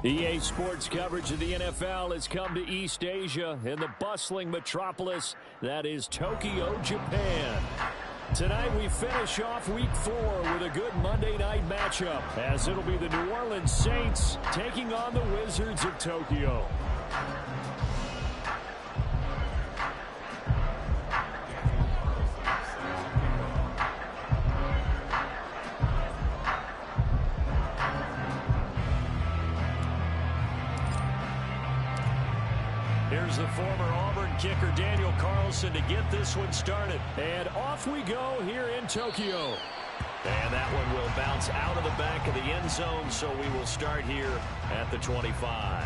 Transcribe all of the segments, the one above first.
EA Sports coverage of the NFL has come to East Asia in the bustling metropolis that is Tokyo, Japan. Tonight we finish off Week 4 with a good Monday night matchup, as it'll be the New Orleans Saints taking on the Wizards of Tokyo. Here's the former Auburn kicker Daniel Carlson to get this one started. And off we go here in Tokyo. And that one will bounce out of the back of the end zone, so we will start here at the 25.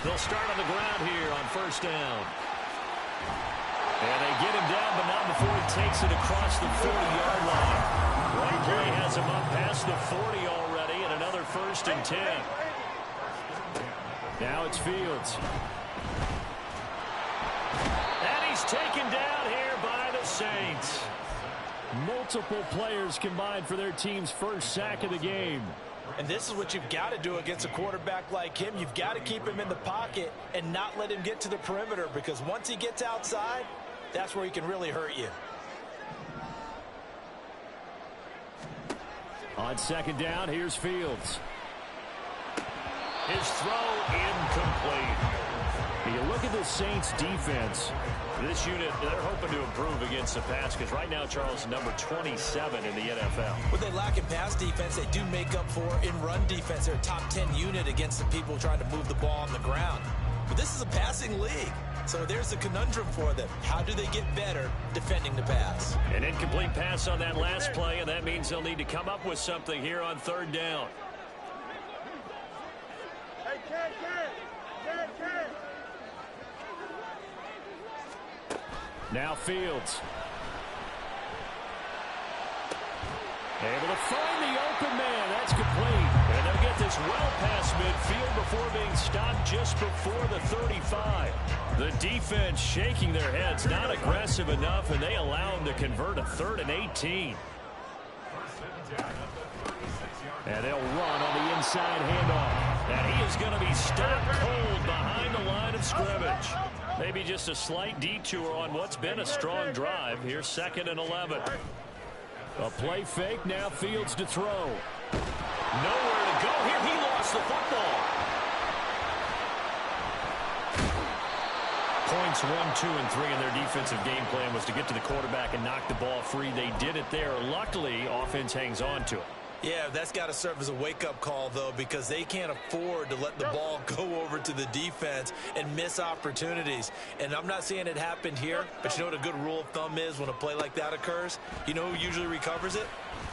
They'll start on the ground here on first down. And they get him down, but not before he takes it across the 40-yard line. One play has him up past the 40 already, and another 1st and 10. Now it's Fields. And he's taken down here by the Saints. Multiple players combined for their team's first sack of the game. And this is what you've got to do against a quarterback like him. You've got to keep him in the pocket and not let him get to the perimeter, because once he gets outside, that's where he can really hurt you. On second down, here's Fields. His throw incomplete. You look at the Saints defense. This unit, they're hoping to improve against the pass, because right now, Charles, number 27 in the NFL. What they lack in pass defense, they do make up for in run defense. They're a top 10 unit against the people trying to move the ball on the ground. But this is a passing league, so there's a conundrum for them. How do they get better defending the pass? An incomplete pass on that last play, and that means they'll need to come up with something here on third down. Now Fields. Able to find the open man. That's complete. And they'll get this well past midfield before being stopped just before the 35. The defense shaking their heads, not aggressive enough, and they allow them to convert a 3rd and 18. And they'll run on the inside handoff. And he is going to be stopped cold behind the line of scrimmage. Maybe just a slight detour on what's been a strong drive. Here's 2nd and 11. A play fake, now Fields to throw. Nowhere to go here. He lost the football. Points 1, 2, and 3 in their defensive game plan was to get to the quarterback and knock the ball free. They did it there. Luckily, offense hangs on to it. Yeah, that's got to serve as a wake-up call, though, because they can't afford to let the ball go over to the defense and miss opportunities. And I'm not saying it happened here, but you know what a good rule of thumb is when a play like that occurs? You know who usually recovers it?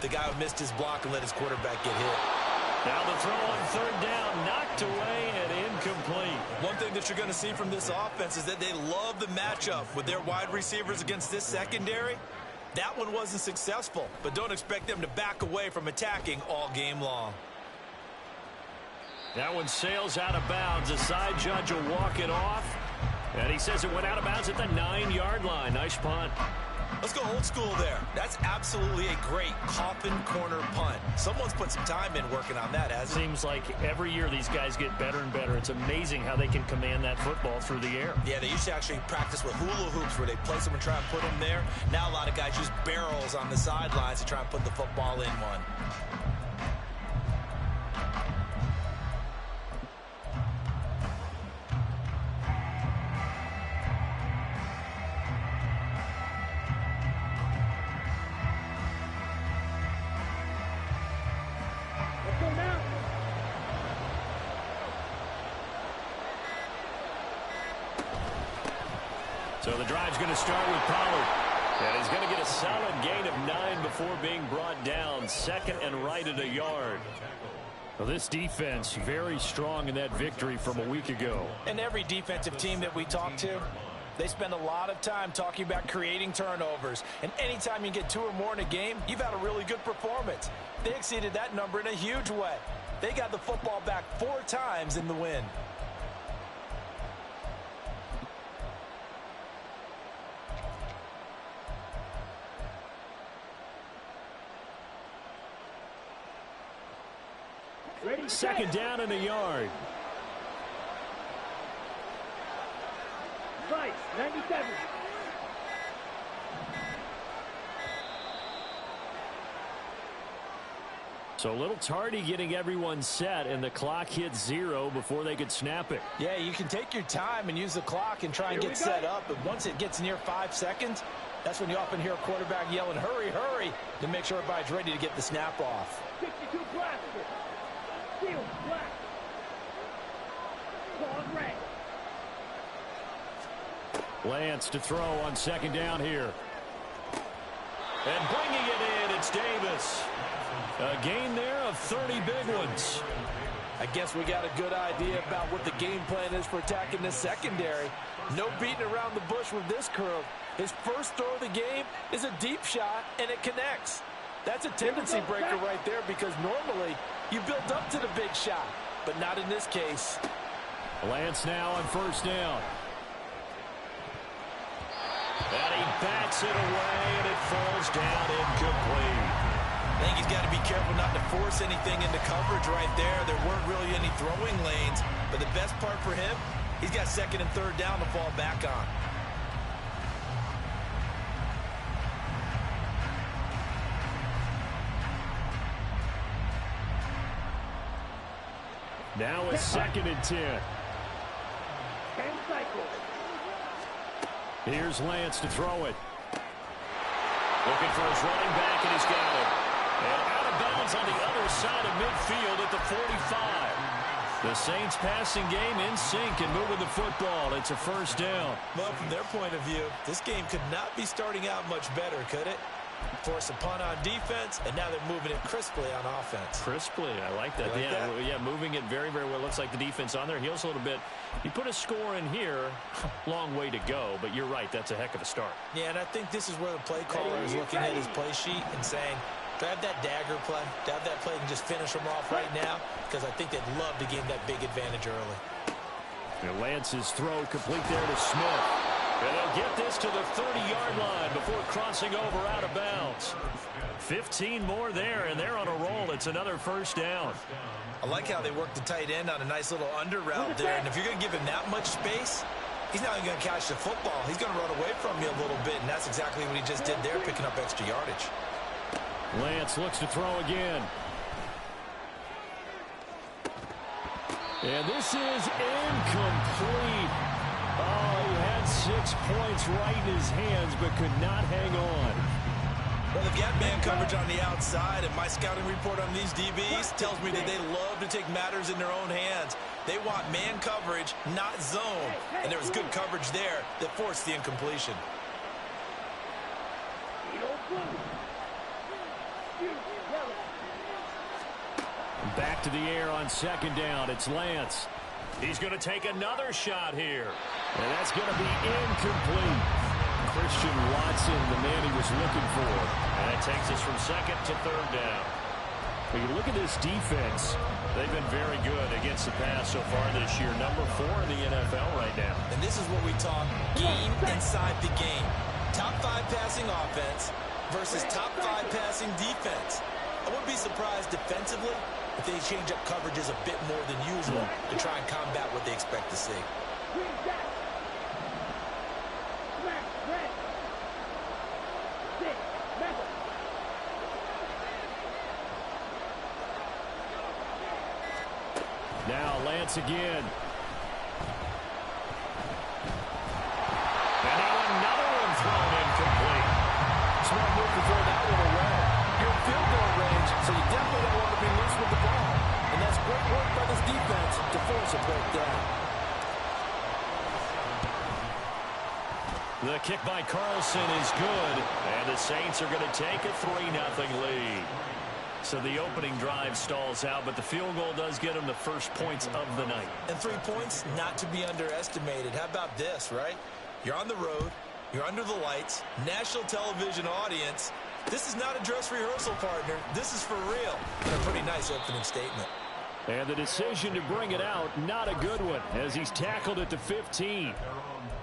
The guy who missed his block and let his quarterback get hit. Now the throw on third down, knocked away and incomplete. One thing that you're going to see from this offense is that they love the matchup with their wide receivers against this secondary. That one wasn't successful, but don't expect them to back away from attacking all game long. That one sails out of bounds. The side judge will walk it off. And he says it went out of bounds at the 9-yard line. Nice punt. Let's go old school there. That's absolutely a great coffin corner punt. Someone's put some time in working on that, hasn't it? Seems like every year these guys get better and better. It's amazing how they can command that football through the air. Yeah, they used to actually practice with hula hoops where they place them and try and put them there. Now a lot of guys use barrels on the sidelines to try and put the football in one. So the drive's going to start with Pollard. And he's going to get a solid gain of 9 before being brought down. Second and right at a yard. Well, this defense very strong in that victory from a week ago. And every defensive team that we talk to, they spend a lot of time talking about creating turnovers. And anytime you get 2 or more in a game, you've had a really good performance. They exceeded that number in a huge way. They got the football back 4 times in the win. Second down and a yard. Right, 97. So a little tardy getting everyone set, and the clock hit 0 before they could snap it. Yeah, you can take your time and use the clock and try and get set up, but once it gets near 5 seconds, that's when you often hear a quarterback yelling, hurry, hurry, to make sure everybody's ready to get the snap off. 62 plastic. Steel black. Claws red. Lance to throw on second down here. And bringing it in, it's Davis. A gain there of 30 big ones. I guess we got a good idea about what the game plan is for attacking this secondary. No beating around the bush with this crew. His first throw of the game is a deep shot, and it connects. That's a tendency breaker right there because normally you build up to the big shot, but not in this case. Lance now on first down. And he bats it away, and it falls down incomplete. I think he's got to be careful not to force anything into coverage right there. There weren't really any throwing lanes, but the best part for him, he's got second and third down to fall back on. Now it's second and 10. 10 cycles. Here's Lance to throw it. Looking for his running back, and he's got it. And out of bounds on the other side of midfield at the 45. The Saints passing game in sync and moving the football. It's a first down. Well, from their point of view, this game could not be starting out much better, could it? Force a punt on defense, and now they're moving it crisply on offense. Crisply, I like that. Yeah, moving it very, very well. Looks like the defense on their heels a little bit. You put a score in here, long way to go, but you're right, that's a heck of a start. Yeah, and I think this is where the play caller is looking at his play sheet and saying, do I have that dagger play? Do I have that play and just finish them off right now? Because I think they'd love to gain that big advantage early. And Lance's throw complete there to Smith. And they'll get this to the 30-yard line before crossing over out of bounds. 15 more there, and they're on a roll. It's another first down. I like how they work the tight end on a nice little under route there. And if you're going to give him that much space, he's not even going to catch the football. He's going to run away from you a little bit, and that's exactly what he just did there, picking up extra yardage. Lance looks to throw again. And this is incomplete. Oh, he had 6 points right in his hands, but could not hang on. Well, they've got man coverage on the outside, and my scouting report on these DBs tells me that they love to take matters in their own hands. They want man coverage, not zone. And there was good coverage there that forced the incompletion. Back to the air on second down. It's Lance. He's going to take another shot here. And that's going to be incomplete. Christian Watson, the man he was looking for. And it takes us from second to third down. When you look at this defense, they've been very good against the pass so far this year. Number 4 in the NFL right now. And this is what we talk game inside the game. Top 5 passing offense versus top 5 passing defense. I wouldn't be surprised defensively if they change up coverages a bit more than usual to try and combat what they expect to see. Now Lance again. And now another one thrown incomplete. Smart move to throw that one away. You're in field goal range, so you definitely don't want to be loose with the ball. And that's great work by this defense to force a breakdown. The kick by Carlson is good, and the Saints are going to take a 3-0 lead. So the opening drive stalls out, but the field goal does get them the first points of the night. And 3 points, not to be underestimated. How about this, right? You're on the road. You're under the lights. National television audience. This is not a dress rehearsal, partner. This is for real. And a pretty nice opening statement. And the decision to bring it out, not a good one, as he's tackled at the 15.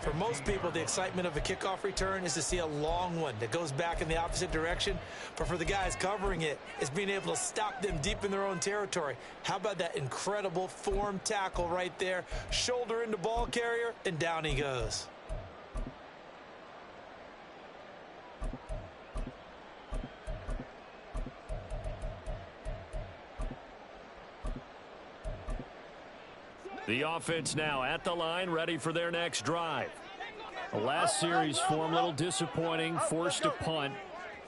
For most people, the excitement of a kickoff return is to see a long one that goes back in the opposite direction. But for the guys covering it, it's being able to stop them deep in their own territory. How about that incredible form tackle right there? Shoulder into ball carrier, and down he goes. The offense now at the line, ready for their next drive. The last series for them, a little disappointing, forced a punt.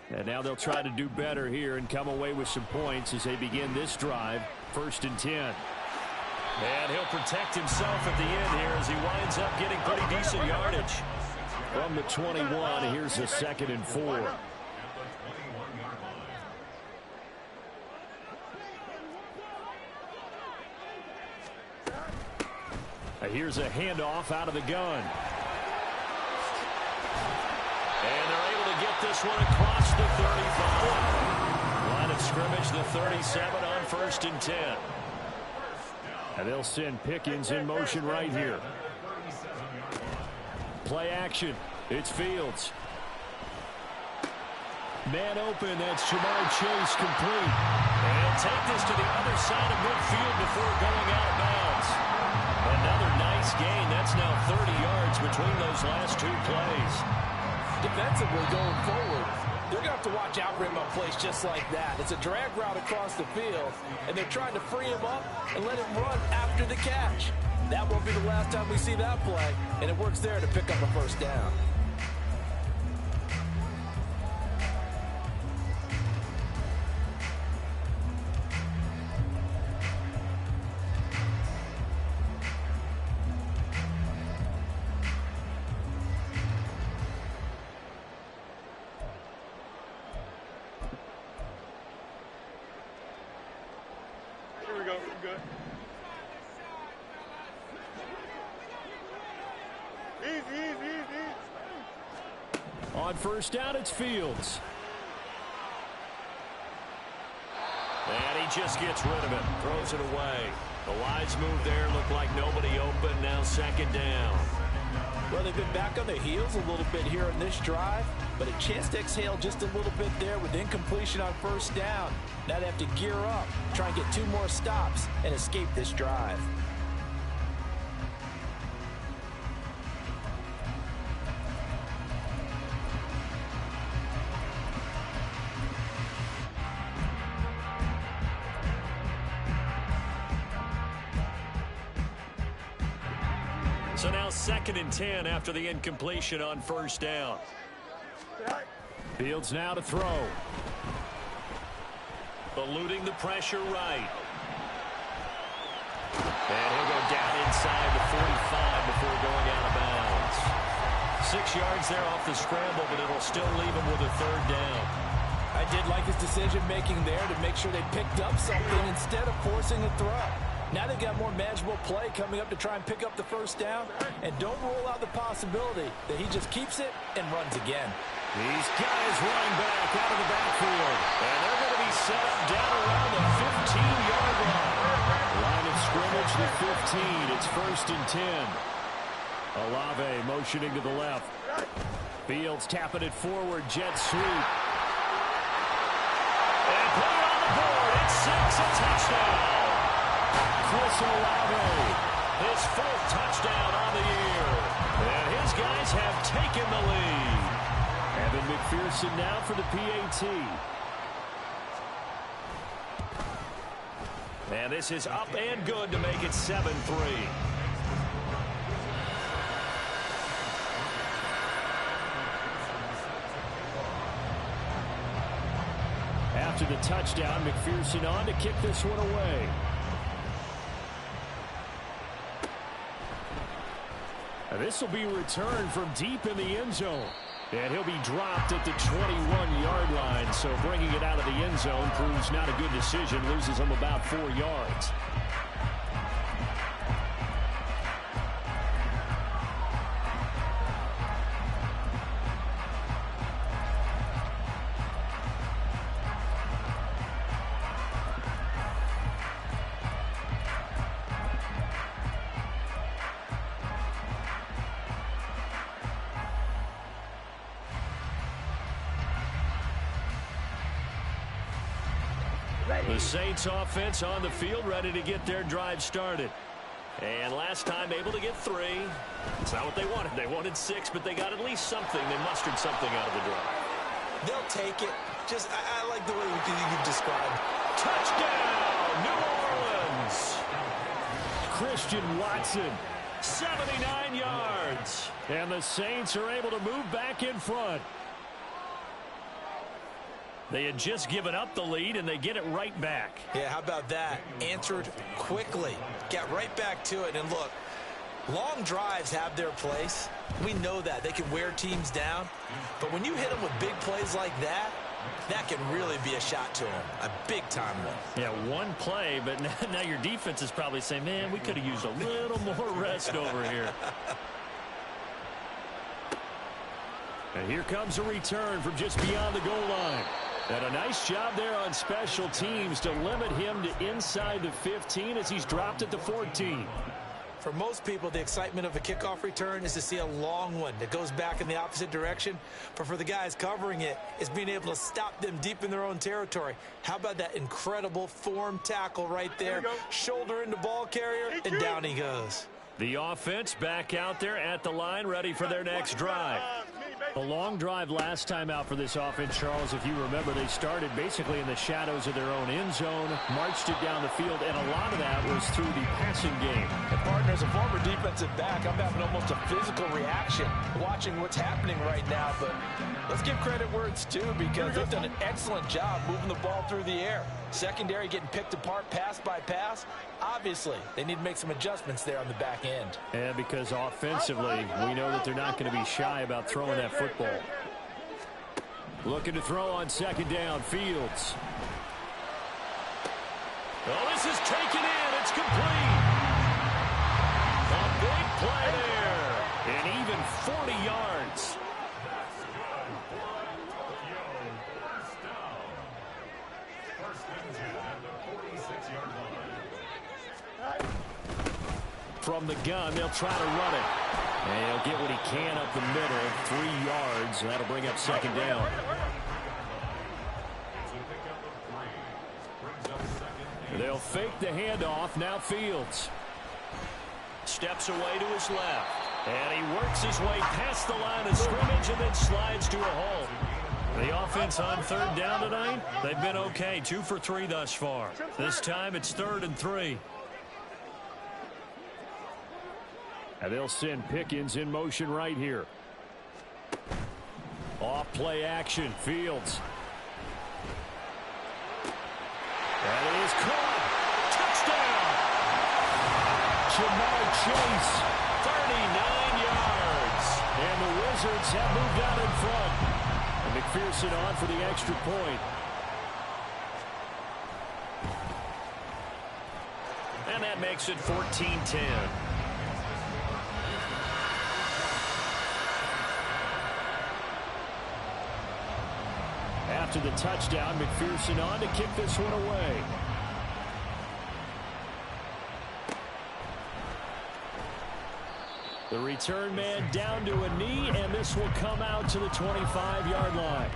And now they'll try to do better here and come away with some points as they begin this drive, 1st and 10. And he'll protect himself at the end here as he winds up getting pretty decent yardage. From the 21, here's the 2nd and 4. Here's a handoff out of the gun. And they're able to get this one across the 35. Line of scrimmage, the 37 on 1st and 10. And they'll send Pickens in motion right here. Play action. It's Fields. Man open, that's Jamar Chase complete. And take this to the other side of midfield before going out of bounds. Another nice gain. That's now 30 yards between those last 2 plays. Defensively going forward, they're going to have to watch out for him on plays just like that. It's a drag route across the field, and they're trying to free him up and let him run after the catch. That won't be the last time we see that play, and it works there to pick up a 1st down. Good. Easy. On 1st down, it's Fields. And he just gets rid of it. Throws it away. The wise move there. Looked like nobody open. Now 2nd down. Well, they've been back on their heels a little bit here on this drive, but a chance to exhale just a little bit there with incompletion on 1st down. Now they have to gear up, try and get 2 more stops, and escape this drive. So now 2nd and 10 after the incompletion on 1st down. Fields now to throw. Eluding the pressure right. And he'll go down inside the 45 before going out of bounds. 6 yards there off the scramble, but it'll still leave him with a 3rd down. I did like his decision-making there to make sure they picked up something instead of forcing a throw. Now they've got more manageable play coming up to try and pick up the 1st down. And don't rule out the possibility that he just keeps it and runs again. These guys running back out of the backfield. And they're going to be set up down around the 15-yard line. Line of scrimmage, the 15. It's 1st and 10. Olave motioning to the left. Fields tapping it forward. Jet sweep. And put it on the board. It's 6, a touchdown. Chris Olave, his 4th touchdown on the year. And his guys have taken the lead. Evan McPherson now for the PAT. And this is up and good to make it 7-3. After the touchdown, McPherson on to kick this one away. This will be returned from deep in the end zone. And he'll be dropped at the 21-yard line. So bringing it out of the end zone proves not a good decision. Loses him about 4 yards. The Saints offense on the field, ready to get their drive started. And last time able to get 3. It's not what they wanted. They wanted 6, but they got at least something. They mustered something out of the drive. They'll take it. Just, I like the way you've described. Touchdown, New Orleans. Christian Watson, 79 yards. And the Saints are able to move back in front. They had just given up the lead, and they get it right back. Yeah, how about that? Answered quickly. Got right back to it. And look, long drives have their place. We know that. They can wear teams down. But when you hit them with big plays like that, that can really be a shot to them. A big-time one. Yeah, one play, but now your defense is probably saying, man, we could have used a little more rest over here. And here comes a return from just beyond the goal line. And a nice job there on special teams to limit him to inside the 15 as he's dropped at the 14. For most people, the excitement of a kickoff return is to see a long one that goes back in the opposite direction. But for the guys covering it, it's being able to stop them deep in their own territory. How about that incredible form tackle right there? Shoulder into ball carrier, and down he goes. The offense back out there at the line, ready for their next drive. A long drive last time out for this offense, Charles. If you remember, they started basically in the shadows of their own end zone, marched it down the field, and a lot of that was through the passing game. And partner, as a former defensive back, I'm having almost a physical reaction watching what's happening right now. But let's give credit where it's due, because they've done an excellent job moving the ball through the air. Secondary getting picked apart pass by pass. Obviously, they need to make some adjustments there on the back end. And because offensively, we know that they're not going to be shy about throwing that football. Looking to throw on second down, Fields. Oh, this is taken in. It's complete. A big play there. And even 40 yards. From the gun, they'll try to run it. And he'll get what he can up the middle, 3 yards. That'll bring up second down. They'll fake the handoff. Now Fields. Steps away to his left. And he works his way past the line of scrimmage and then slides to a halt. The offense on third down tonight, they've been okay. 2 for 3 thus far. This time it's 3rd and 3. And they'll send Pickens in motion right here. Off play action, Fields. And it is caught. Touchdown! Jamar Chase, 39 yards. And the Wizards have moved out in front. And McPherson on for the extra point. And that makes it 14-10. After the touchdown, McPherson on to kick this one away. The return man down to a knee, and this will come out to the 25-yard line.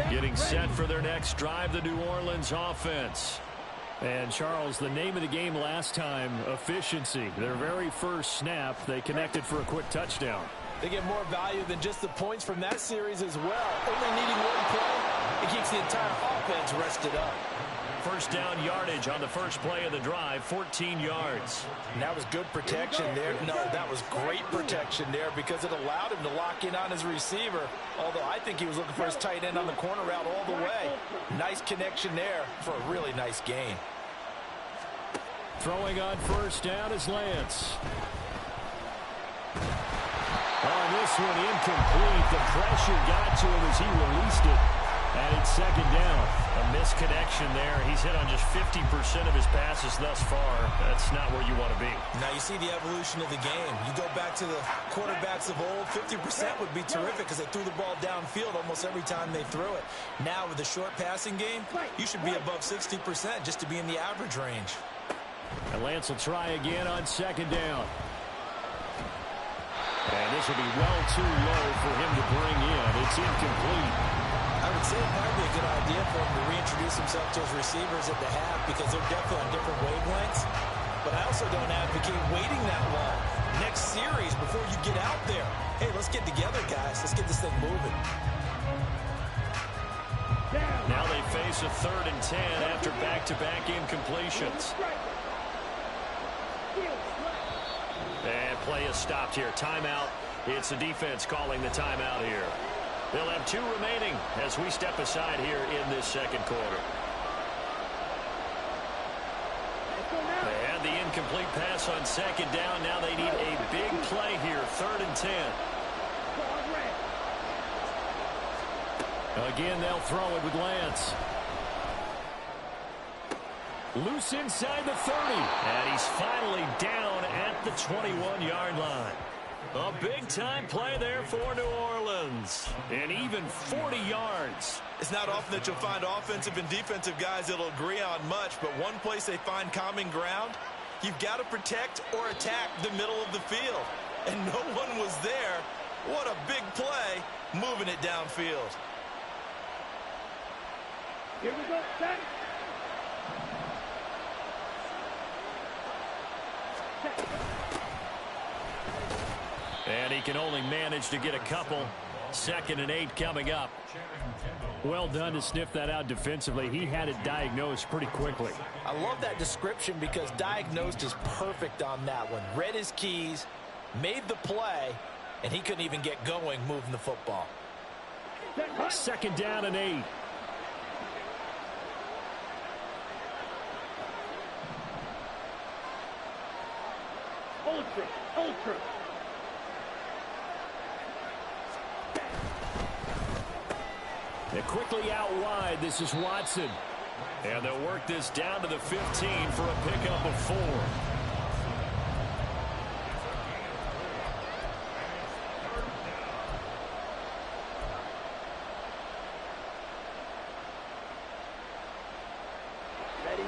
Getting set for their next drive, the New Orleans offense. And, Charles, the name of the game last time, efficiency. Their very first snap, they connected for a quick touchdown. They get more value than just the points from that series as well. Only needing one play, it keeps the entire offense rested up. first down yardage on the first play of the drive, 14 yards. And that was good protection there. No, that was great protection there because it allowed him to lock in on his receiver, although I think he was looking for his tight end on the corner route all the way. Nice connection there for a really nice gain. Throwing on first down is Lance. On this one, incomplete. The pressure got to him as he released it. And it's second down. A misconnection there. He's hit on just 50% of his passes thus far. That's not where you want to be. Now you see the evolution of the game. You go back to the quarterbacks of old, 50% would be terrific because they threw the ball downfield almost every time they threw it. Now with the short passing game, you should be above 60% just to be in the average range. And Lance will try again on second down. And this will be well too low for him to bring in. It's incomplete. I would say it might be a good idea for him to reintroduce himself to his receivers at the half because they're definitely on different wavelengths. But I also don't advocate waiting that long. Next series, before you get out there, hey, let's get together, guys. Let's get this thing moving. Now they face a 3rd and 10 after back-to-back incompletions. And play is stopped here. Timeout. It's the defense calling the timeout here. They'll have 2 remaining as we step aside here in this second quarter. And the incomplete pass on second down. Now they need a big play here. 3rd and 10. Again, they'll throw it with Lance. Loose inside the 30. And he's finally down at the 21-yard line. A big-time play there for New Orleans. And even 40 yards. It's not often that you'll find offensive and defensive guys that'll agree on much, but one place they find common ground, you've got to protect or attack the middle of the field. And no one was there. What a big play, moving it downfield. Here we go, set. And he can only manage to get a couple. 2nd and 8 coming up. Well done to sniff that out defensively. He had it diagnosed pretty quickly. I love that description because diagnosed is perfect on that one. Read his keys, made the play, and he couldn't even get going moving the football. 2nd down and 8. Ultra. They're quickly out wide. This is Watson. And they'll work this down to the 15 for a pickup of 4.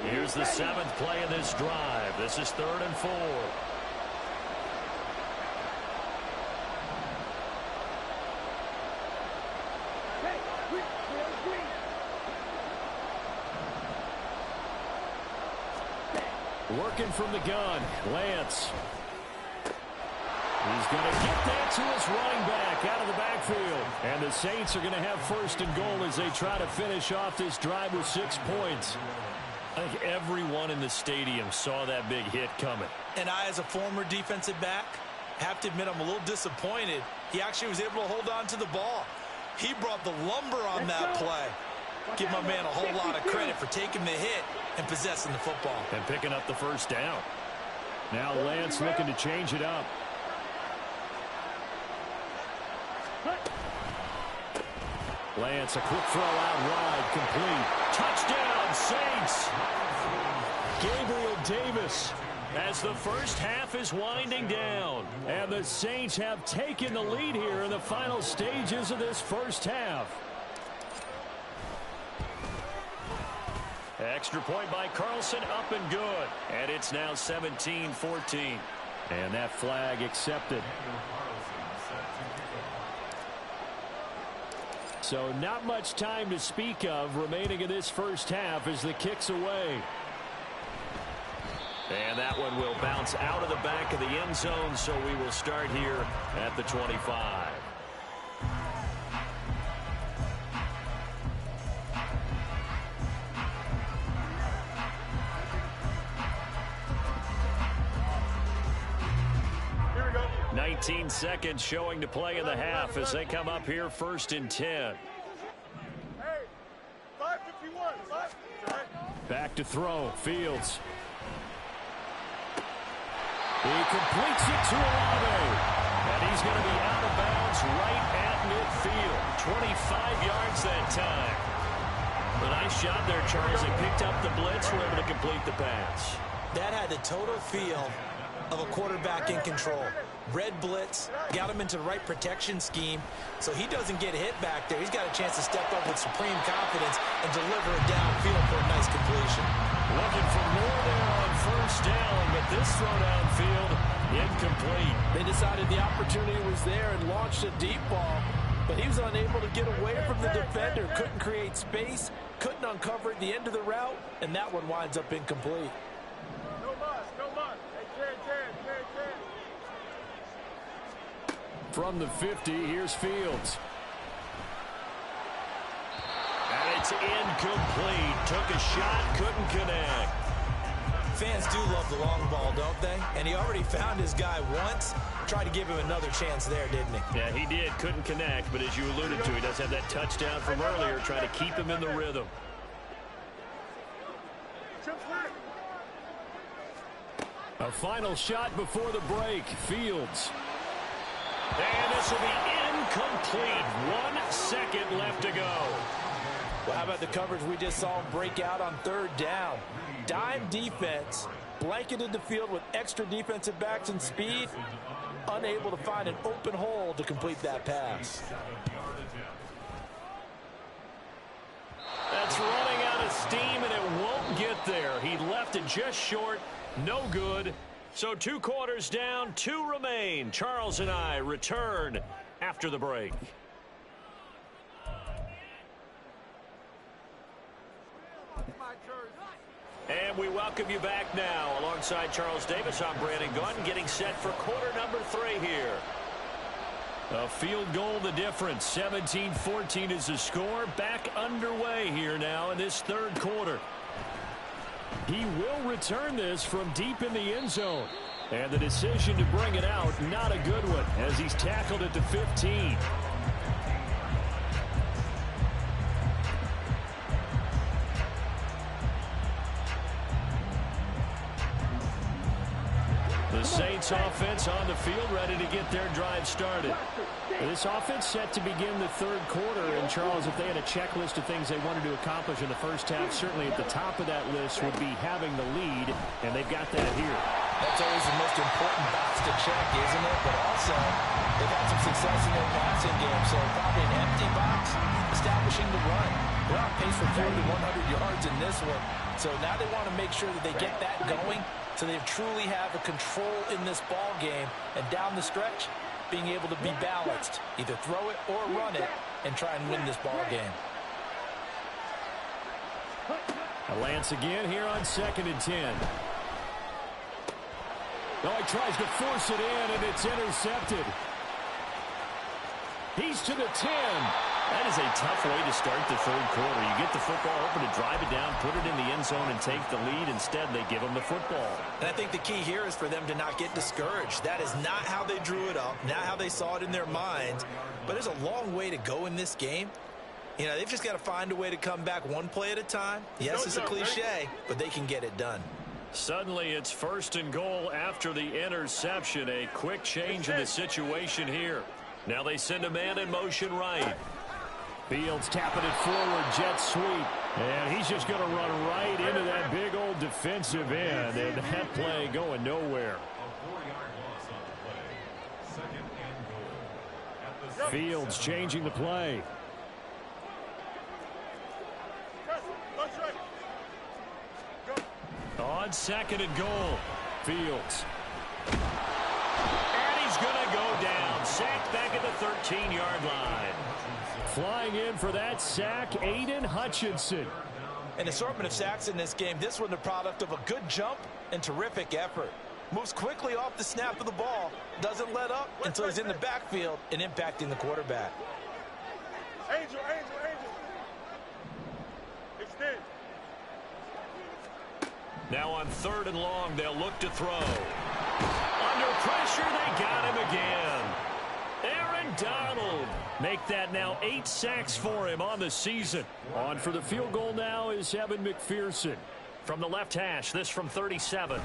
Here's the 7th play of this drive. This is 3rd and 4. Working from the gun, Lance. He's going to get that to his running back out of the backfield. And the Saints are going to have 1st and goal as they try to finish off this drive with 6 points. I think everyone in the stadium saw that big hit coming. And I, as a former defensive back, have to admit I'm a little disappointed. He actually was able to hold on to the ball. He brought the lumber on that play. Give my man a whole lot of credit for taking the hit and possessing the football. And picking up the 1st down. Now Lance looking to change it up. Lance, a quick throw out wide, complete. Touchdown, Saints! Gabriel Davis, as the first half is winding down. And the Saints have taken the lead here in the final stages of this first half. Extra point by Carlson, up and good. And it's now 17-14. And that flag accepted. So not much time to speak of remaining in this first half as the kick's away. And that one will bounce out of the back of the end zone, so we will start here at the 25. 19 seconds showing to play in the half as they come up here 1st and 10. Hey, 5:51. Back to throw. Fields. He completes it to Olave. And he's going to be out of bounds right at midfield. 25 yards that time. A nice shot there, Charles. They picked up the blitz, were able to complete the pass. That had the total feel of a quarterback in control. Red blitz, got him into the right protection scheme, so he doesn't get hit back there. He's got a chance to step up with supreme confidence and deliver it downfield for a nice completion. Looking for more there on 1st down, but this throw downfield, incomplete. They decided the opportunity was there and launched a deep ball, but he was unable to get away from the defender. Couldn't create space, couldn't uncover at the end of the route, and that one winds up incomplete. No muss. Hey, Jen. From the 50, here's Fields. And it's incomplete. Took a shot, couldn't connect. Fans do love the long ball, don't they? And he already found his guy once. Tried to give him another chance there, didn't he? Yeah, he did. Couldn't connect, but as you alluded to, he does have that touchdown from earlier, trying to keep him in the rhythm. A final shot before the break. Fields. And this will be incomplete. 1 second left to go. Well, how about the coverage we just saw him break out on 3rd down? Dime defense, blanketed the field with extra defensive backs and speed, unable to find an open hole to complete that pass. That's running out of steam, and it won't get there. He left it just short. No good. So 2 quarters down, 2 remain. Charles and I return after the break. And we welcome you back now. Alongside Charles Davis, I'm Brandon Gunn, getting set for quarter number 3 here. A field goal the difference. 17-14 is the score. Back underway here now in this 3rd quarter. He will return this from deep in the end zone. And the decision to bring it out, not a good one, as he's tackled at the 15. The Saints offense on the field, ready to get their drive started. This offense set to begin the 3rd quarter. And, Charles, if they had a checklist of things they wanted to accomplish in the first half, certainly at the top of that list would be having the lead, and they've got that here. That's always the most important box to check, isn't it? But also, they've had some success in their passing game, so probably an empty box, establishing the run. They're on pace for 40 to 100 yards in this one, so now they want to make sure that they get that going so they truly have a control in this ball game, and down the stretch, being able to be balanced, either throw it or run it, and try and win this ball game. A Lance again here on 2nd and 10. Oh, he tries to force it in, and it's intercepted. He's to the 10. That is a tough way to start the 3rd quarter. You get the football open to drive it down, put it in the end zone, and take the lead. Instead, they give him the football. And I think the key here is for them to not get discouraged. That is not how they drew it up, not how they saw it in their minds. But there's a long way to go in this game. You know, they've just got to find a way to come back one play at a time. Yes, it's a cliche, but they can get it done. Suddenly, it's 1st and goal after the interception. A quick change in the situation here. Now they send a man in motion right. Fields tapping it forward, jet sweep. And he's just going to run right into that big old defensive end. And that play going nowhere. Fields changing the play. On 2nd and goal, Fields. And he's going to go down. Sacked back at the 13-yard line. Flying in for that sack, Aiden Hutchinson. An assortment of sacks in this game. This one the product of a good jump and terrific effort. Moves quickly off the snap of the ball. Doesn't let up until he's in the backfield and impacting the quarterback. Angel. Extend. Now on 3rd and long, they'll look to throw. Under pressure, they got him again. Donald make that now 8 sacks for him on the season. On for the field goal now is Evan McPherson. From the left hash, this from 37.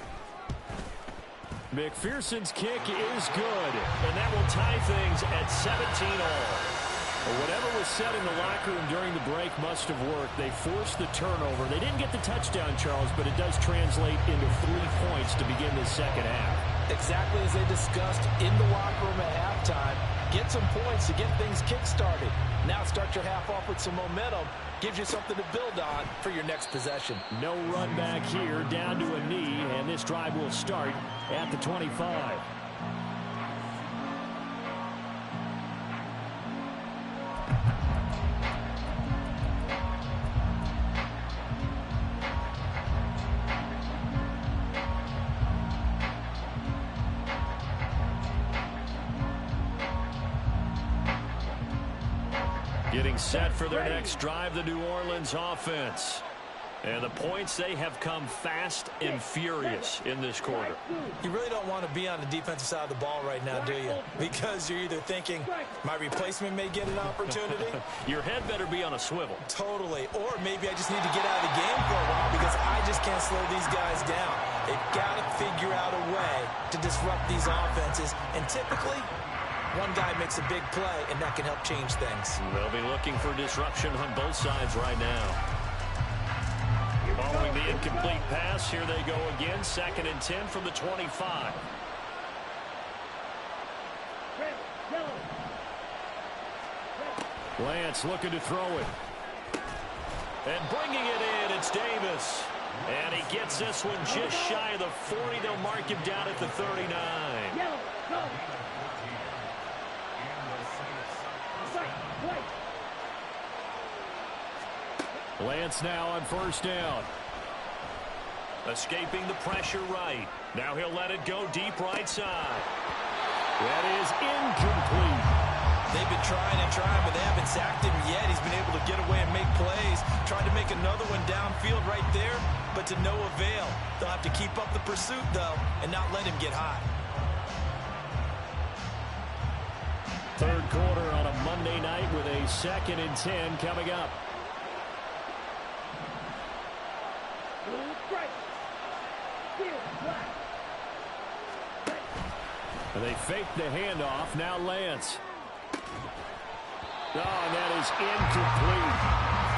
McPherson's kick is good, and that will tie things at 17-all. Whatever was said in the locker room during the break must have worked. They forced the turnover. They didn't get the touchdown, Charles, but it does translate into 3 points to begin the second half. Exactly as they discussed in the locker room at halftime. Get some points to get things kick-started. Now start your half off with some momentum. Gives you something to build on for your next possession. No run back here, down to a knee, and this drive will start at the 25. Getting set for their next drive, the New Orleans offense. And the points, they have come fast and furious in this quarter. You really don't want to be on the defensive side of the ball right now, do you? Because you're either thinking, my replacement may get an opportunity. Your head better be on a swivel. Totally. Or maybe I just need to get out of the game for a while because I just can't slow these guys down. They've got to figure out a way to disrupt these offenses. And typically, one guy makes a big play, and that can help change things. They'll be looking for disruption on both sides right now. Following the incomplete pass, here they go again. 2nd and 10 from the 25. Lance looking to throw it. And bringing it in, it's Davis. And he gets this one just shy of the 40. They'll mark him down at the 39. Lance now on 1st down. Escaping the pressure right. Now he'll let it go deep right side. That is incomplete. They've been trying and trying, but they haven't sacked him yet. He's been able to get away and make plays. Tried to make another one downfield right there, but to no avail. They'll have to keep up the pursuit, though, and not let him get hot. 3rd quarter on a Monday night with a 2nd and 10 coming up. And they fake the handoff. Now Lance. Oh, and that is incomplete.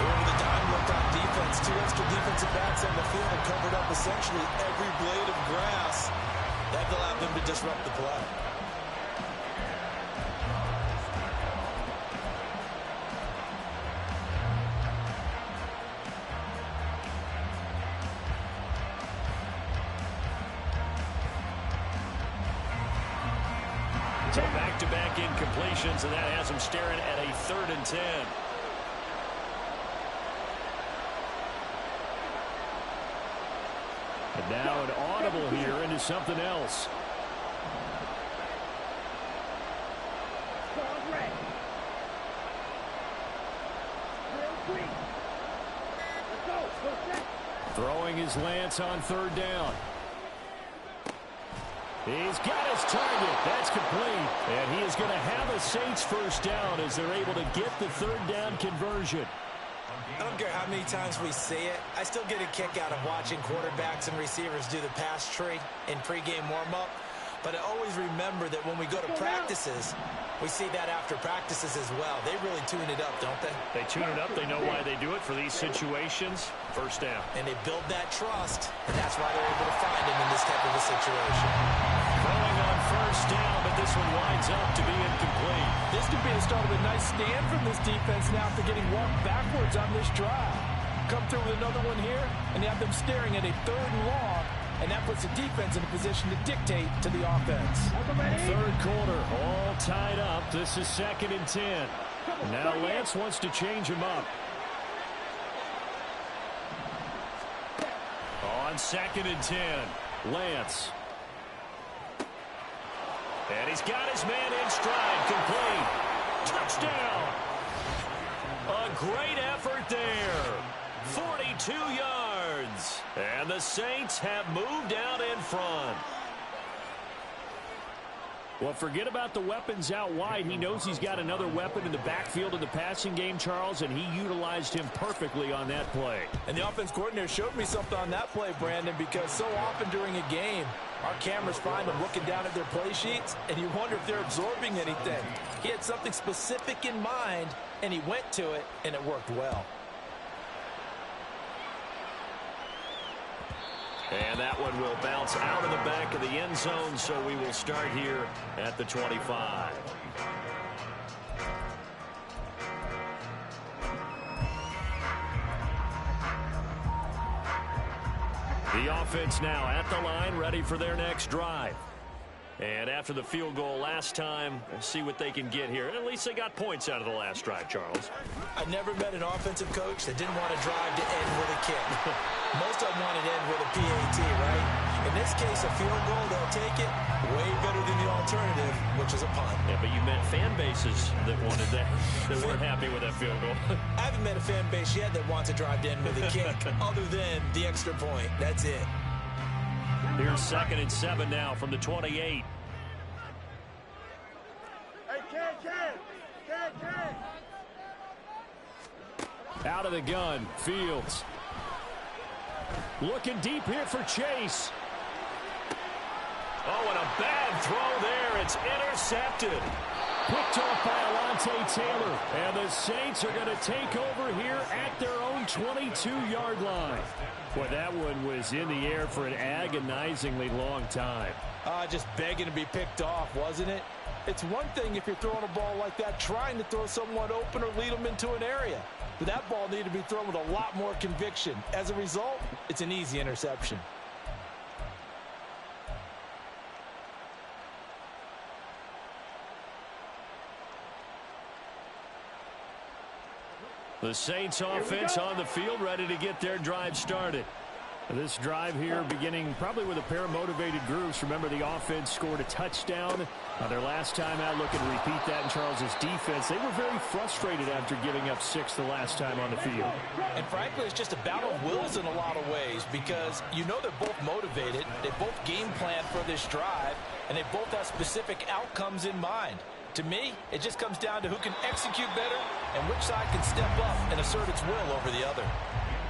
Over the dime look on defense. 2 extra defensive backs on the field and covered up essentially every blade of grass. That allowed them to disrupt the play. So back-to-back incompletions, and that has them staring at a 3rd and 10. And now an audible here into something else. Throwing his Lance on 3rd down. He's got his target. That's complete. And he is going to have a Saints 1st down as they're able to get the 3rd down conversion. I don't care how many times we see it. I still get a kick out of watching quarterbacks and receivers do the pass tree in pregame warm-up. But I always remember that when we go to practices, we see that after practices as well. They really tune it up, don't they? They tune it up. They know why they do it for these situations. 1st down. And they build that trust, and that's why they're able to find him in this type of a situation. Throwing on 1st down, but this one winds up to be incomplete. This could be the start of a nice stand from this defense now after getting walked backwards on this drive. Come through with another one here, and you have them staring at a 3rd and long. And that puts the defense in a position to dictate to the offense. 3rd quarter, all tied up. This is 2nd and 10. Now Lance wants to change him up. On 2nd and 10, Lance. And he's got his man in stride, complete. Touchdown. A great effort there. 42 yards. And the Saints have moved out in front. Well, forget about the weapons out wide. He knows he's got another weapon in the backfield of the passing game, Charles, and he utilized him perfectly on that play. And the offense coordinator showed me something on that play, Brandon, because so often during a game, our cameras find them looking down at their play sheets, and you wonder if they're absorbing anything. He had something specific in mind, and he went to it, and it worked well. And that one will bounce out of the back of the end zone, so we will start here at the 25. The offense now at the line, ready for their next drive. And after the field goal last time, we'll see what they can get here. At least they got points out of the last drive, Charles. I never met an offensive coach that didn't want to drive to end with a kick. Most of them want to end with a PAT, right? In this case, a field goal, they'll take it way better than the alternative, which is a punt. Yeah, but you met fan bases that wanted that, that weren't happy with that field goal. I haven't met a fan base yet that wants to drive to end with a kick, other than the extra point. That's it. Here's 2nd and 7 now from the 28. Hey, Ken. Out of the gun, Fields. Looking deep here for Chase. Oh, and a bad throw there. It's intercepted. Picked off by Alontae Taylor. And the Saints are going to take over here at their own 22-yard line. Boy, that one was in the air for an agonizingly long time. Just begging to be picked off, wasn't it? It's one thing if you're throwing a ball like that, trying to throw someone open or lead them into an area. But that ball needed to be thrown with a lot more conviction. As a result, it's an easy interception. The Saints offense on the field, ready to get their drive started. This drive here beginning probably with a pair of motivated groups. Remember, the offense scored a touchdown their last time out. Looking to repeat that in Charles's defense. They were very frustrated after giving up 6 the last time on the field. And frankly, it's just a battle of wills in a lot of ways, because you know they're both motivated. They both game plan for this drive, and they both have specific outcomes in mind. To me, it just comes down to who can execute better and which side can step up and assert its will over the other.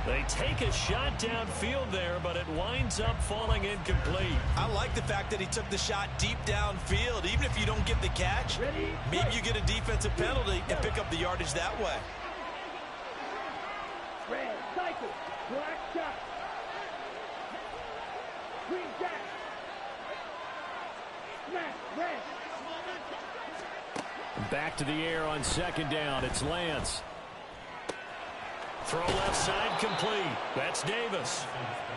They take a shot downfield there, but it winds up falling incomplete. I like the fact that he took the shot deep downfield. Even if you don't get the catch, maybe you get a defensive penalty and pick up the yardage that way. Red, cycle, black shot. Green jack. Smash, red. Back to the air on 2nd down. It's Lance. Throw left side complete. That's Davis.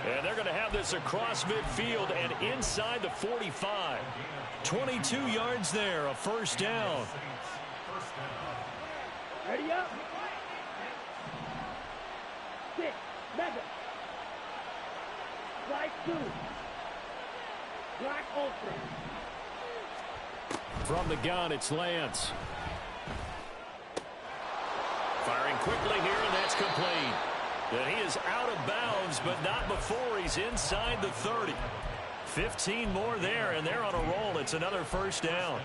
And they're going to have this across midfield and inside the 45. 22 yards there, a first down. Ready up. 6, mega. Strike 2. Black ultra. From the gun, it's Lance. Firing quickly here, and that's complete. And he is out of bounds, but not before he's inside the 30. 15 more there, and they're on a roll. It's another first down.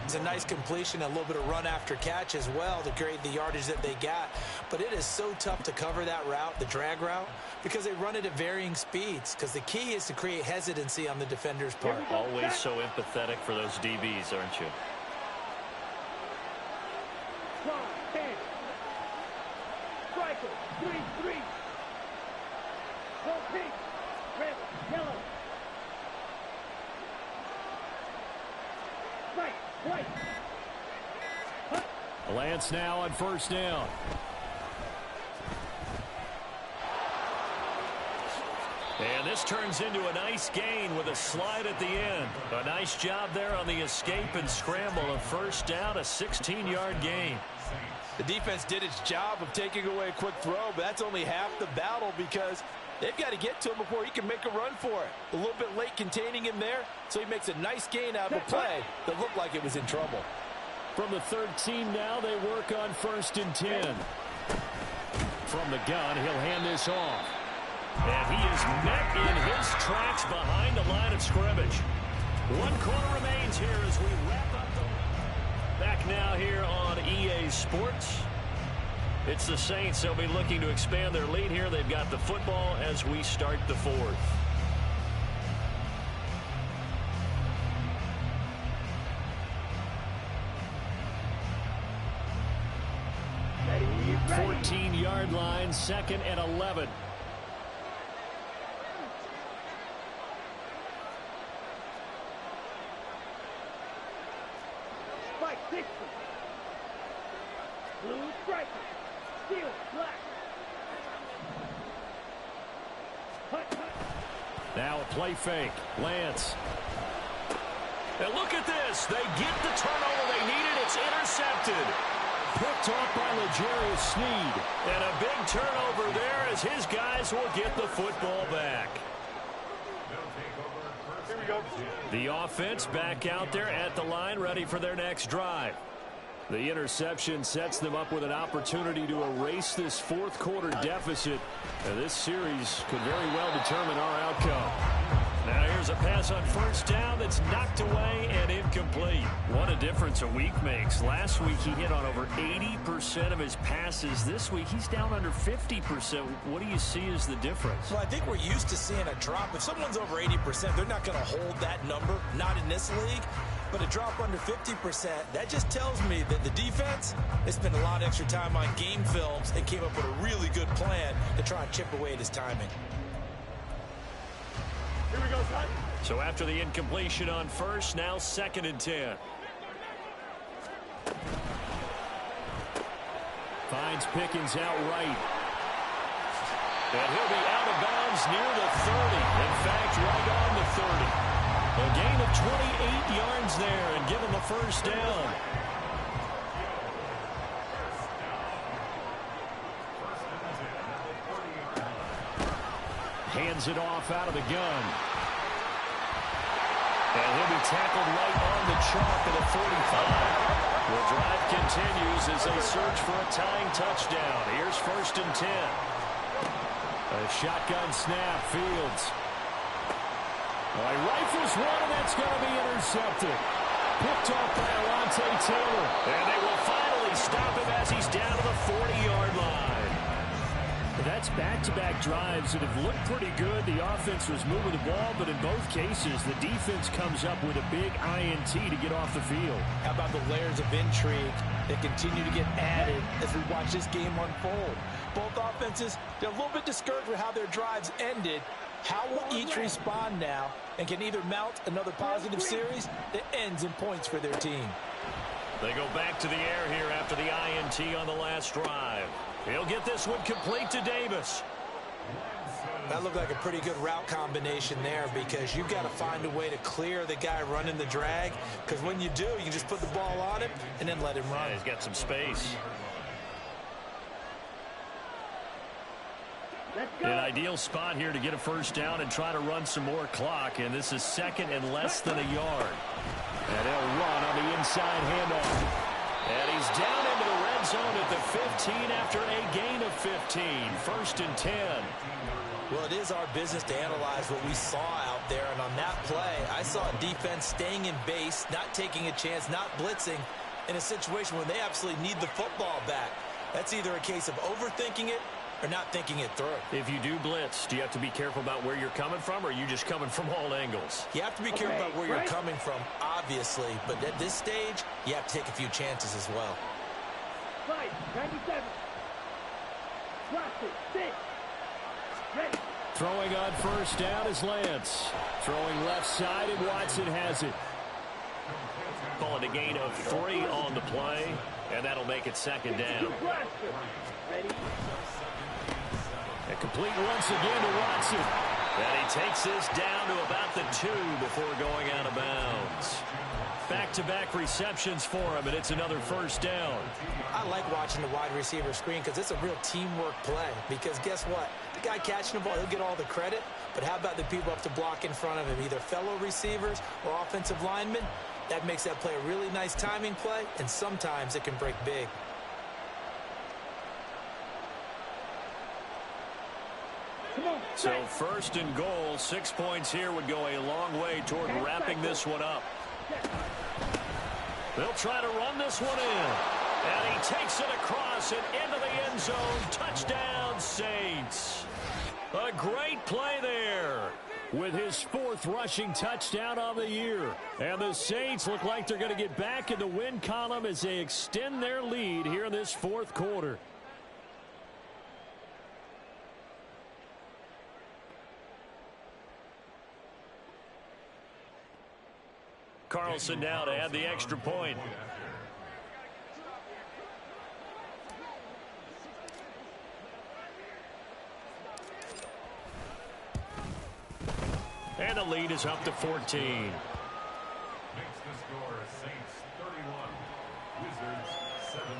It's a nice completion, a little bit of run after catch as well to create the yardage that they got. But it is so tough to cover that route, the drag route, because they run it at varying speeds. Because the key is to create hesitancy on the defender's part. Always so empathetic for those DBs, aren't you? Striker, 3-3. Go pink, red, yellow. Right, right. Lance now on first down. And this turns into a nice gain with a slide at the end. A nice job there on the escape and scramble. A first down, a 16-yard gain. The defense did its job of taking away a quick throw, but that's only half the battle, because they've got to get to him before he can make a run for it. A little bit late containing him there, so he makes a nice gain out of a play that looked like it was in trouble. From the 13 now, they work on 1st and 10. From the gun, he'll hand this off. And he is met in his tracks behind the line of scrimmage. 1 quarter remains here as we wrap up back now here on EA Sports. It's the Saints. They'll be looking to expand their lead here. They've got the football as we start the 4th. Ready. 14-yard line, 2nd and 11. Spike 60. Blue striker. Steel black. Hut. Now a play fake. Lance. And look at this. They get the turnover they needed. It's intercepted. Picked off by L'Jarius Sneed. And a big turnover there as his guys will get the football back. Here we go. The offense back out there at the line, ready for their next drive. The interception sets them up with an opportunity to erase this 4th quarter deficit. And this series could very well determine our outcome. Now here's a pass on 1st down that's knocked away and incomplete. What a difference a week makes. Last week he hit on over 80% of his passes. This week he's down under 50%. What do you see as the difference? Well, I think we're used to seeing a drop. If someone's over 80%, they're not going to hold that number, not in this league. But a drop under 50%, that just tells me that the defense, they spent a lot of extra time on game films and came up with a really good plan to try and chip away at his timing. Here we go, son. So after the incompletion on 1st, now 2nd and 10. Finds Pickens out right. And he'll be out of bounds near the 30. In fact, right on the 30. A gain of 28 yards there and given the 1st down. Hands it off out of the gun. And he'll be tackled right on the chalk at the 45. The drive continues as they search for a tying touchdown. Here's 1st and 10. A shotgun snap, Fields. Well, he rifles one, and that's going to be intercepted. Picked off by Alontae Taylor. And they will finally stop him as he's down to the 40-yard line. That's back-to-back drives that have looked pretty good. The offense was moving the ball, but in both cases, the defense comes up with a big INT to get off the field. How about the layers of intrigue that continue to get added as we watch this game unfold? Both offenses, they're a little bit discouraged with how their drives ended. How will each respond now and can either mount another positive series that ends in points for their team? They go back to the air here after the INT on the last drive. He'll get this one complete to Davis. That looked like a pretty good route combination there because you've got to find a way to clear the guy running the drag, because when you do, you can just put the ball on him and then let him run. Yeah, he's got some space. An ideal spot here to get a 1st down and try to run some more clock, and this is 2nd and less than a yard. And he'll run on the inside handoff. And he's down into the red zone at the 15 after a gain of 15. 1st and 10. Well, it is our business to analyze what we saw out there, and on that play, I saw a defense staying in base, not taking a chance, not blitzing, in a situation where they absolutely need the football back. That's either a case of overthinking it or not thinking it through. If you do blitz, do you have to be careful about where you're coming from, or are you just coming from all angles? You have to be careful about where you're coming from, obviously, but at this stage, you have to take a few chances as well. 97. Watch it. 6. Ready. Throwing on 1st down is Lance. Throwing left side, and Watson has it. Calling a gain of 3 on the play, and that'll make it 2nd down. Ready. And complete once again to Watson. And he takes this down to about the 2 before going out of bounds. Back-to-back receptions for him, and it's another 1st down. I like watching the wide receiver screen because it's a real teamwork play. Because guess what? The guy catching the ball, he'll get all the credit. But how about the people up to block in front of him, either fellow receivers or offensive linemen? That makes that play a really nice timing play, and sometimes it can break big. So first and goal, 6 points here would go a long way toward wrapping this one up. They'll try to run this one in. And he takes it across and into the end zone. Touchdown, Saints. A great play there with his 4th rushing touchdown of the year. And the Saints look like they're going to get back in the win column as they extend their lead here in this 4th quarter. Carlson now to add the extra point. And the lead is up to 14. Makes the score Saints 31, Wizards 17.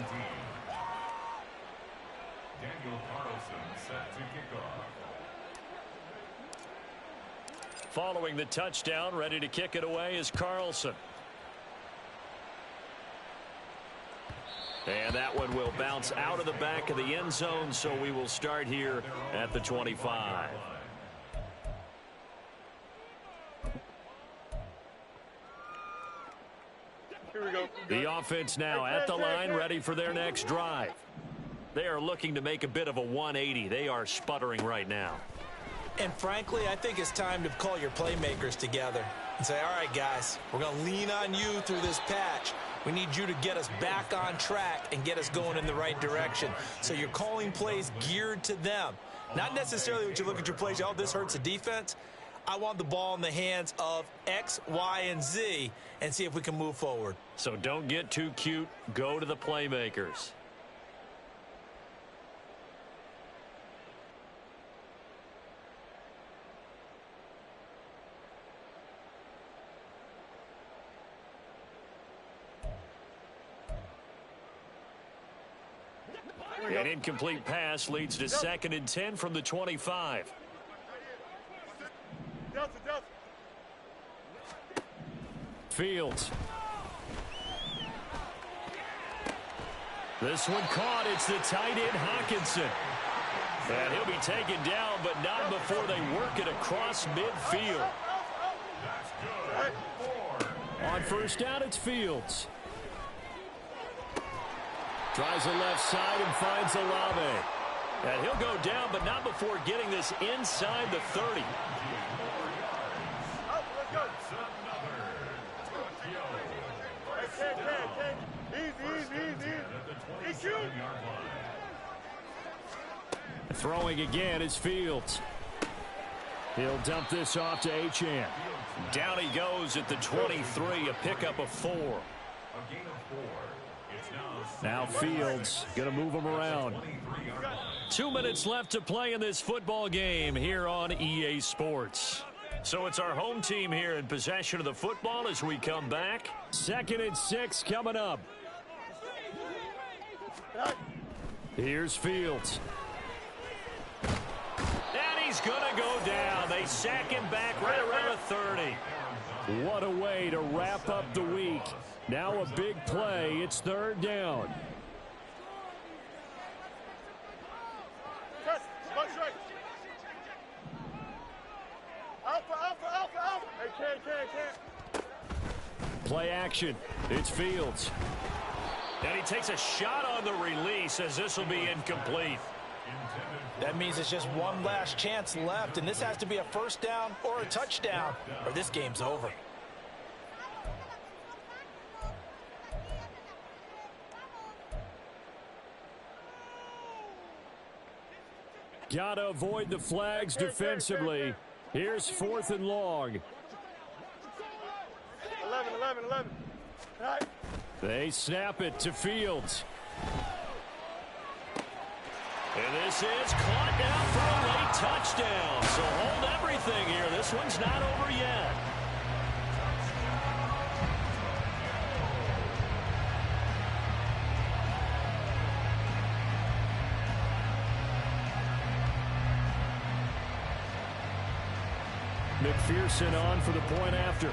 Daniel Carlson set to kick off. Following the touchdown, ready to kick it away is Carlson. And that one will bounce out of the back of the end zone, so we will start here at the 25. Here we go. The offense now at the line, ready for their next drive. They are looking to make a bit of a 180. They are sputtering right now. And frankly, I think it's time to call your playmakers together and say, all right, guys, we're going to lean on you through this patch. We need you to get us back on track and get us going in the right direction. So you're calling plays geared to them. Not necessarily when you look at your plays, oh, this hurts the defense. I want the ball in the hands of X, Y, and Z and see if we can move forward. So don't get too cute. Go to the playmakers. An incomplete pass leads to 2nd and 10 from the 25. Fields. This one caught. It's the tight end Hawkinson. And he'll be taken down, but not before they work it across midfield. On first down, it's Fields. Tries the left side and finds Olave. And he'll go down, but not before getting this inside the 30. Throwing again is Fields. He'll dump this off to Achane. Down he goes at the 23, a pickup of 4. Now Fields going to move him around. 2 minutes left to play in this football game here on EA Sports. So it's our home team here in possession of the football as we come back. 2nd and 6 coming up. Here's Fields. And he's going to go down. They sack him back right around the 30. What a way to wrap up the week. Now a big play. It's 3rd down. Play action. It's Fields. And he takes a shot on the release as this will be incomplete. That means it's just one last chance left, and this has to be a first down or a touchdown, or this game's over. Gotta avoid the flags defensively. Here's 4th and long. 11. Right. They snap it to Fields. And this is caught down for a late touchdown. So hold everything here. This one's not over yet. McPherson on for the point after.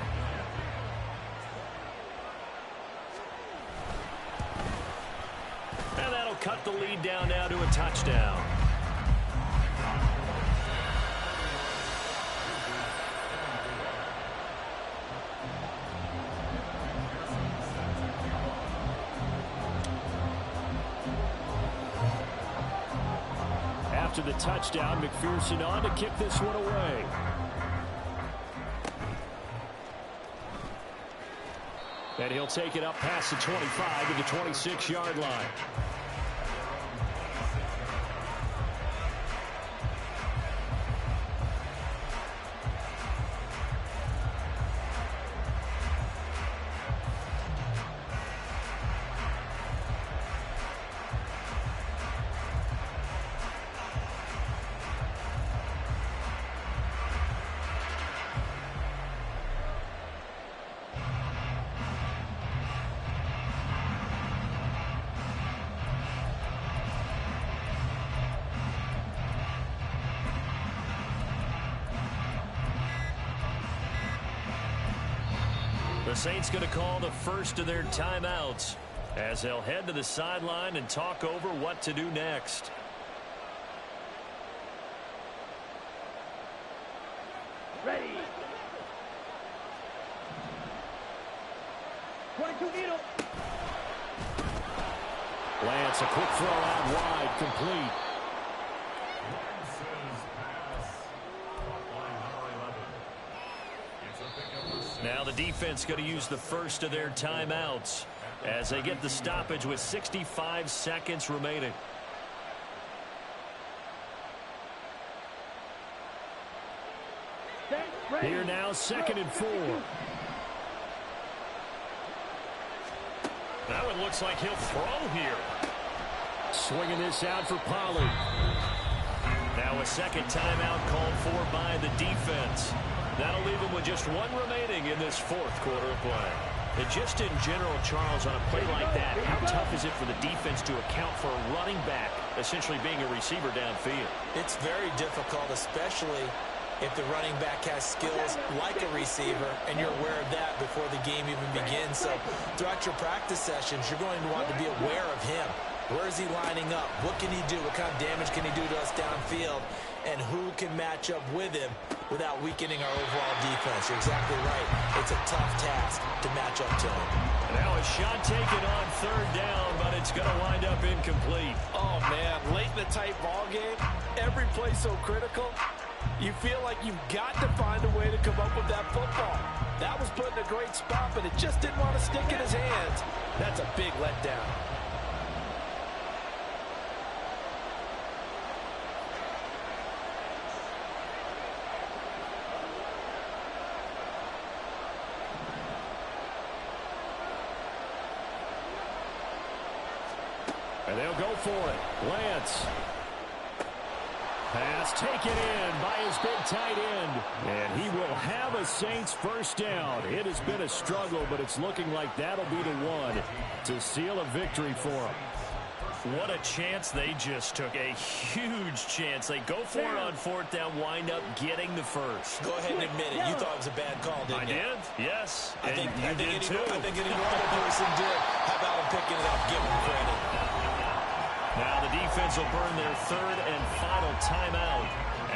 And that'll cut the lead down now to a touchdown. to the touchdown. McPherson on to kick this one away. And he'll take it up past the 25 to the 26-yard line. The Saints going to call the first of their timeouts as they'll head to the sideline and talk over what to do next. Ready. 22 needle. Lance, a quick throw out wide, complete. Now the defense going to use the first of their timeouts as they get the stoppage with 65 seconds remaining. Here now, 2nd and 4. Now it looks like he'll throw here. Swinging this out for Pollard. Now a second timeout called for by the defense. That'll leave him with just one remaining in this fourth quarter of play. And just in general, Charles, on a play like that, how tough is it for the defense to account for a running back essentially being a receiver downfield? It's very difficult, especially if the running back has skills like a receiver, and you're aware of that before the game even begins. So throughout your practice sessions, you're going to want to be aware of him. Where is he lining up? What can he do? What kind of damage can he do to us downfield? And who can match up with him without weakening our overall defense? You're exactly right. It's a tough task to match up to him. Now a shot taken on 3rd down, but it's going to wind up incomplete. Oh, man, late in the tight ball game, every play so critical. You feel like you've got to find a way to come up with that football. That was put in a great spot, but it just didn't want to stick in his hands. That's a big letdown. And they'll go for it. Lance. Pass taken in by his big tight end. And he will have a Saints first down. It has been a struggle, but it's looking like that'll be the one to seal a victory for him. What a chance they just took. A huge chance. They go for it on 4th down, wind up getting the first. Go ahead and admit it. You thought it was a bad call, didn't you? I did, yes. I think any normal person did. How about him picking it up? Give him credit. Now the defense will burn their 3rd and final timeout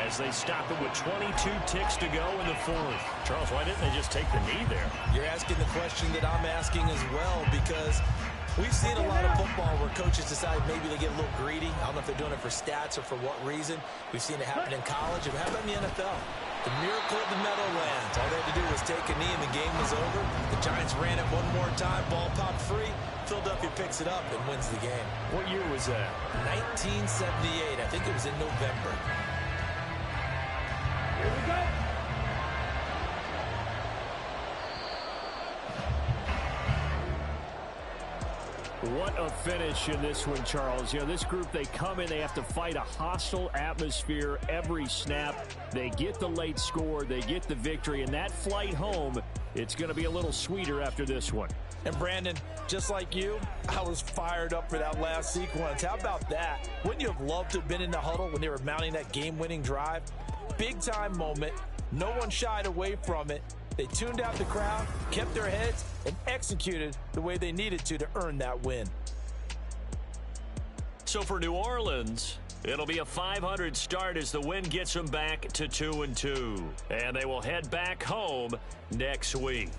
as they stop it with 22 ticks to go in the 4th. Charles, why didn't they just take the knee there? You're asking the question that I'm asking as well, because we've seen a lot of football where coaches decide maybe they get a little greedy. I don't know if they're doing it for stats or for what reason. We've seen it happen in college. It happened in the NFL. The miracle of the Meadowlands. All they had to do was take a knee and the game was over. The Giants ran it one more time. Ball popped free. Philadelphia picks it up and wins the game. What year was that? 1978. I think it was in November. Here we go. What a finish in this one, Charles. You know, this group, they come in, they have to fight a hostile atmosphere every snap. They get the late score, they get the victory, and that flight home, it's going to be a little sweeter after this one. And Brandon, just like you, I was fired up for that last sequence. How about that? Wouldn't you have loved to have been in the huddle when they were mounting that game-winning drive? Big-time moment. No one shied away from it. They tuned out the crowd, kept their heads, and executed the way they needed to earn that win. So for New Orleans, it'll be a 500 start as the win gets them back to 2-2. And they will head back home next week.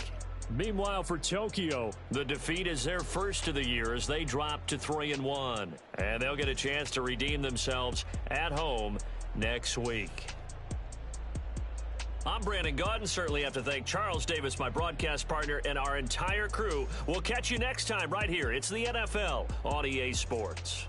Meanwhile, for Tokyo, the defeat is their first of the year as they drop to 3-1. And they'll get a chance to redeem themselves at home next week. I'm Brandon Gaudin. Certainly have to thank Charles Davis, my broadcast partner, and our entire crew. We'll catch you next time right here. It's the NFL on EA Sports.